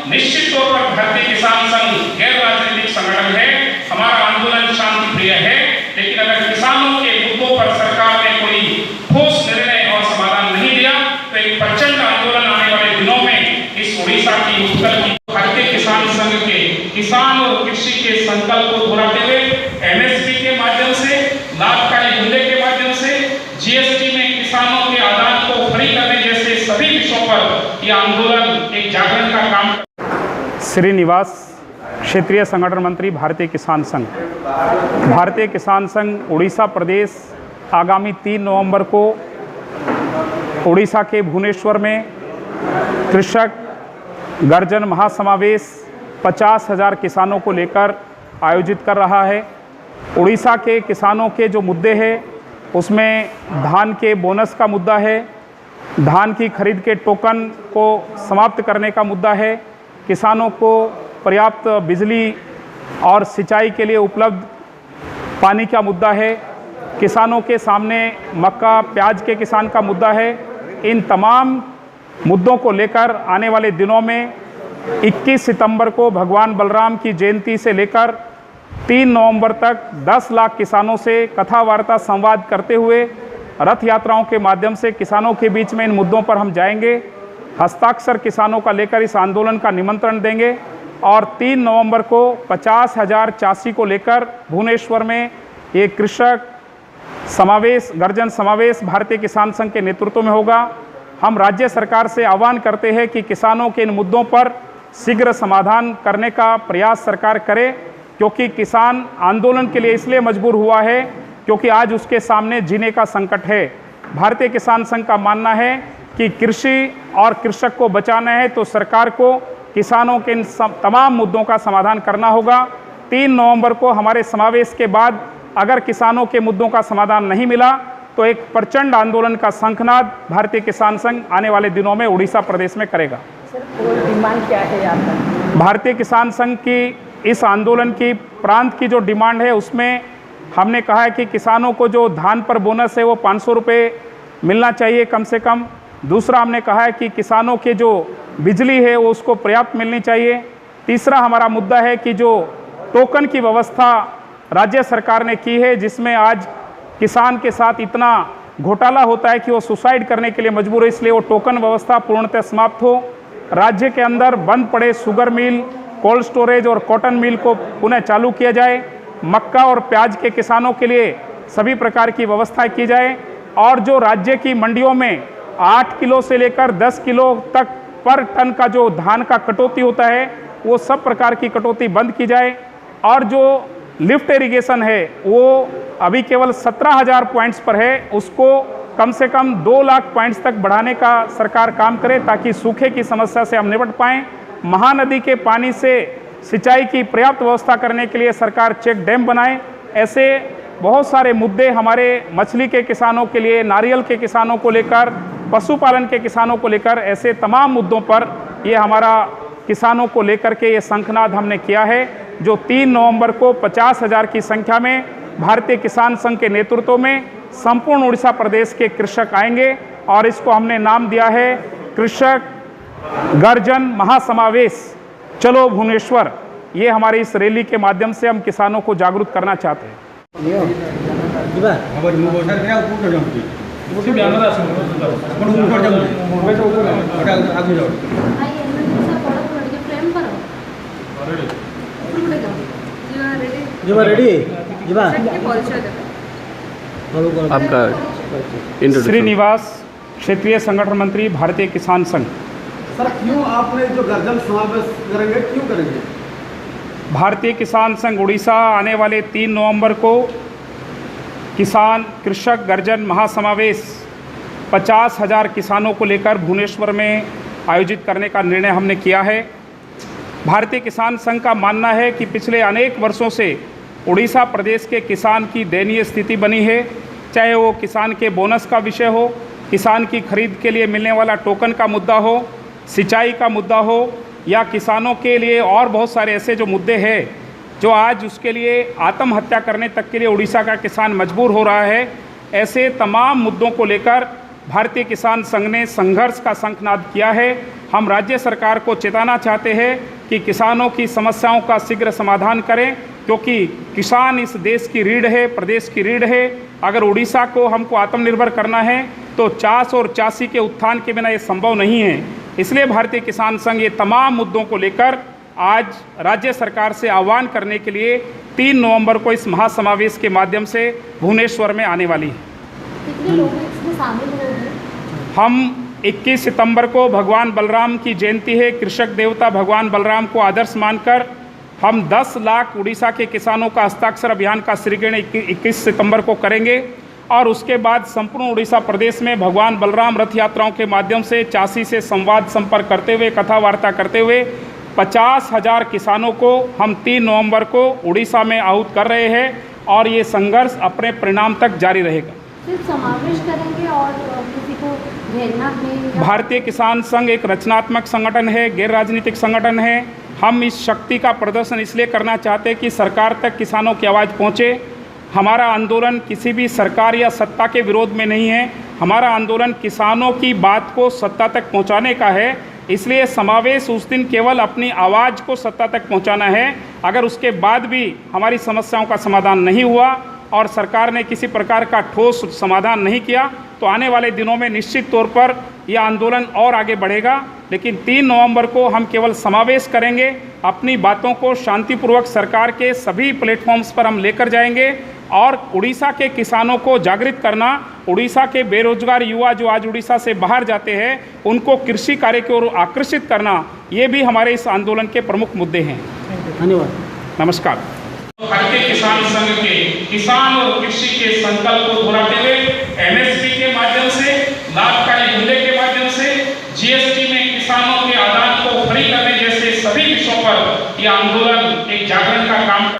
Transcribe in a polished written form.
निश्चित तौर पर भारतीय किसान संघ गैर राजनीतिक संगठन है, हमारा आंदोलन शांति प्रिय है, लेकिन अगर किसानों के मुद्दों पर सरकार ने कोई ठोस निर्णय और समाधान नहीं दिया तो एक प्रचंड आंदोलन आने वाले दिनों में इस उड़ीसा की उत्कल की भारतीय किसान संघ के किसान और कृषि के संकल्प को दोहराते हुए एमएसपी के माध्यम से, लाभकारी मूल्य के माध्यम से, जीएसटी में किसानों के आदान को फ्री करने जैसे सभी विषयों पर यह आंदोलन एक जागरण का काम। श्रीनिवास, क्षेत्रीय संगठन मंत्री, भारतीय किसान संघ। भारतीय किसान संघ उड़ीसा प्रदेश आगामी 3 नवंबर को उड़ीसा के भुवनेश्वर में कृषक गर्जन महासमावेश 50,000 किसानों को लेकर आयोजित कर रहा है। उड़ीसा के किसानों के जो मुद्दे हैं उसमें धान के बोनस का मुद्दा है, धान की खरीद के टोकन को समाप्त करने का मुद्दा है, किसानों को पर्याप्त बिजली और सिंचाई के लिए उपलब्ध पानी का मुद्दा है, किसानों के सामने मक्का प्याज के किसान का मुद्दा है। इन तमाम मुद्दों को लेकर आने वाले दिनों में 21 सितंबर को भगवान बलराम की जयंती से लेकर 3 नवंबर तक 10 लाख किसानों से कथा वार्ता संवाद करते हुए रथ यात्राओं के माध्यम से किसानों के बीच में इन मुद्दों पर हम जाएंगे, हस्ताक्षर किसानों का लेकर इस आंदोलन का निमंत्रण देंगे और 3 नवंबर को 50,000 चासी को लेकर भुवनेश्वर में ये कृषक समावेश, गर्जन समावेश भारतीय किसान संघ के नेतृत्व में होगा। हम राज्य सरकार से आह्वान करते हैं कि किसानों के इन मुद्दों पर शीघ्र समाधान करने का प्रयास सरकार करे, क्योंकि किसान आंदोलन के लिए इसलिए मजबूर हुआ है क्योंकि आज उसके सामने जीने का संकट है। भारतीय किसान संघ का मानना है कि कृषि और कृषक को बचाना है तो सरकार को किसानों के इन तमाम मुद्दों का समाधान करना होगा। 3 नवंबर को हमारे समावेश के बाद अगर किसानों के मुद्दों का समाधान नहीं मिला तो एक प्रचंड आंदोलन का शंखनाद भारतीय किसान संघ आने वाले दिनों में उड़ीसा प्रदेश में करेगा। सर, डिमांड क्या है आपका? भारतीय किसान संघ की इस आंदोलन की प्रांत की जो डिमांड है उसमें हमने कहा है कि किसानों को जो धान पर बोनस है वो 500 रुपये मिलना चाहिए कम से कम। दूसरा हमने कहा है कि किसानों के जो बिजली है वो उसको पर्याप्त मिलनी चाहिए। तीसरा हमारा मुद्दा है कि जो टोकन की व्यवस्था राज्य सरकार ने की है, जिसमें आज किसान के साथ इतना घोटाला होता है कि वो सुसाइड करने के लिए मजबूर है, इसलिए वो टोकन व्यवस्था पूर्णतः समाप्त हो। राज्य के अंदर बंद पड़े शुगर मिल, कोल्ड स्टोरेज और कॉटन मिल को पुनः चालू किया जाए। मक्का और प्याज के किसानों के लिए सभी प्रकार की व्यवस्था की जाए और जो राज्य की मंडियों में 8 किलो से लेकर 10 किलो तक पर टन का जो धान का कटौती होता है वो सब प्रकार की कटौती बंद की जाए और जो लिफ्ट इरिगेशन है वो अभी केवल 17,000 पॉइंट्स पर है, उसको कम से कम 2 लाख पॉइंट्स तक बढ़ाने का सरकार काम करे ताकि सूखे की समस्या से हम निपट पाएँ। महानदी के पानी से सिंचाई की पर्याप्त व्यवस्था करने के लिए सरकार चेक डैम बनाए। ऐसे बहुत सारे मुद्दे हमारे मछली के किसानों के लिए, नारियल के किसानों को लेकर, पशुपालन के किसानों को लेकर, ऐसे तमाम मुद्दों पर ये हमारा किसानों को लेकर के ये शंखनाद हमने किया है, जो 3 नवंबर को 50,000 की संख्या में भारतीय किसान संघ के नेतृत्व में संपूर्ण उड़ीसा प्रदेश के कृषक आएंगे और इसको हमने नाम दिया है कृषक गर्जन महासमावेश चलो भुवनेश्वर। ये हमारी इस रैली के माध्यम से हम किसानों को जागरूक करना चाहते हैं। आपका श्रीनिवास, क्षेत्रीय संगठन मंत्री, भारतीय किसान संघ। सर, क्यों आपने जो गर्जन समावेश करेंगे, क्यों करेंगे? भारतीय किसान संघ उड़ीसा आने वाले 3 नवंबर को किसान कृषक गर्जन महासमावेश 50,000 किसानों को लेकर भुवनेश्वर में आयोजित करने का निर्णय हमने किया है। भारतीय किसान संघ का मानना है कि पिछले अनेक वर्षों से उड़ीसा प्रदेश के किसान की दयनीय स्थिति बनी है, चाहे वो किसान के बोनस का विषय हो, किसान की खरीद के लिए मिलने वाला टोकन का मुद्दा हो, सिंचाई का मुद्दा हो या किसानों के लिए और बहुत सारे ऐसे जो मुद्दे हैं जो आज उसके लिए आत्महत्या करने तक के लिए उड़ीसा का किसान मजबूर हो रहा है। ऐसे तमाम मुद्दों को लेकर भारतीय किसान संघ ने संघर्ष का शंखनाद किया है। हम राज्य सरकार को चेताना चाहते हैं कि किसानों की समस्याओं का शीघ्र समाधान करें, क्योंकि किसान इस देश की रीढ़ है, प्रदेश की रीढ़ है। अगर उड़ीसा को हमको आत्मनिर्भर करना है तो चास और चासी के उत्थान के बिना ये संभव नहीं है। इसलिए भारतीय किसान संघ ये तमाम मुद्दों को लेकर आज राज्य सरकार से आह्वान करने के लिए 3 नवंबर को इस महासमावेश के माध्यम से भुवनेश्वर में आने वाली है। कितने लोग इसमें शामिल होंगे? हम 21 सितंबर को भगवान बलराम की जयंती है। कृषक देवता भगवान बलराम को आदर्श मानकर हम 10 लाख उड़ीसा के किसानों का हस्ताक्षर अभियान का श्रीगण 21 सितंबर को करेंगे और उसके बाद संपूर्ण उड़ीसा प्रदेश में भगवान बलराम रथ यात्राओं के माध्यम से चासी से संवाद संपर्क करते हुए, कथा वार्ता करते हुए 50,000 किसानों को हम 3 नवंबर को उड़ीसा में आहूत कर रहे हैं और ये संघर्ष अपने परिणाम तक जारी रहेगा। सिर्फ समावेश करेंगे और किसी को घेरना है? भारतीय किसान संघ एक रचनात्मक संगठन है, गैर राजनीतिक संगठन है। हम इस शक्ति का प्रदर्शन इसलिए करना चाहते हैं कि सरकार तक किसानों की आवाज़ पहुँचे। हमारा आंदोलन किसी भी सरकार या सत्ता के विरोध में नहीं है। हमारा आंदोलन किसानों की बात को सत्ता तक पहुंचाने का है। इसलिए समावेश उस दिन केवल अपनी आवाज़ को सत्ता तक पहुंचाना है। अगर उसके बाद भी हमारी समस्याओं का समाधान नहीं हुआ और सरकार ने किसी प्रकार का ठोस समाधान नहीं किया तो आने वाले दिनों में निश्चित तौर पर यह आंदोलन और आगे बढ़ेगा। लेकिन 3 नवंबर को हम केवल समावेश करेंगे, अपनी बातों को शांतिपूर्वक सरकार के सभी प्लेटफॉर्म्स पर हम लेकर जाएंगे और उड़ीसा के किसानों को जागृत करना, उड़ीसा के बेरोजगार युवा जो आज उड़ीसा से बाहर जाते हैं उनको कृषि कार्य की ओर आकर्षित करना, ये भी हमारे इस आंदोलन के प्रमुख मुद्दे हैं। धन्यवाद। नमस्कार। भारतीय किसान संघ के किसान और कृषि के संकल्प को दोहराते हुए एमएसपी के माध्यम से, लाभकारी मूल्य के माध्यम से, जीएसटी में किसानों के आदान को फ्री करने जैसे सभी विषयों पर यह आंदोलन एक जागरण का काम